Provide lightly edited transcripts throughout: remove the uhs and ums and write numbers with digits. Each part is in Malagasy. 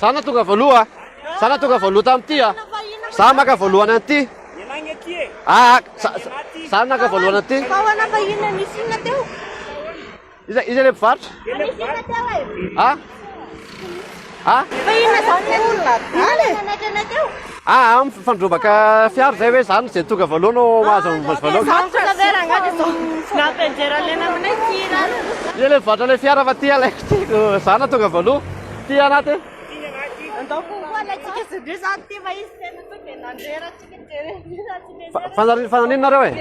Sana tonga voaloha. Sana tonga voaloha tamin'ity a. Za maka voalohany an'ity. Za naka voalohany an'ity. Kawana vahiny nisina teo. Iza ilay mpivarotra? Nisina teo e. Ah? Ah? Vahiny zany olona. Nanatana teo. Ah, mifandrombaka fiara zay hoe zany zay tonga voalohany no mahazo voalohany. Ilay mivarotra ilay fiara fa ty alay zana tonga voaloha. Ty anaty. Fananinareo e?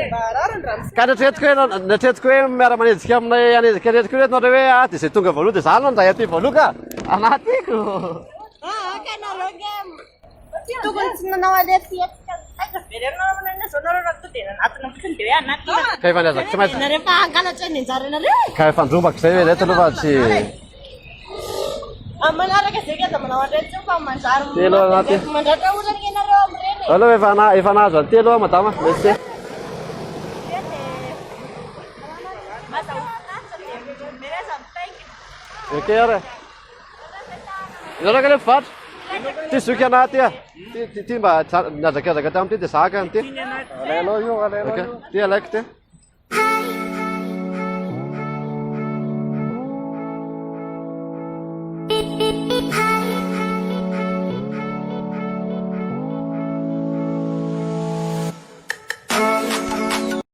Ka netretiko hoe miara-manenjika aminay anenjika aretiko reto nareo hoe ah dia zay tonga voaloha dia zany ndray aty voaloha ka anatiko. Tokony tsy nanao ale fietsika. Ka efa niazaka tsy maintsy. Rehefa angalatra ny anjaranareo. Ka efa andrombaka izay hoe reto aloha fa tsy. Manaraka izay ka da manao andretsy fa manjary. Telo anaty. Mandratra olana ianareo amin'ireny. Aloha efa nahazo any telo madama. Mesy. Okey ara. Iaraka ilay mpivarotra. Ty zoky anaty a. Ty mba miazakazaka tamin'ity dia zaka an'ity. Alay aloha io, alay aloha io. Ty alaiko ty.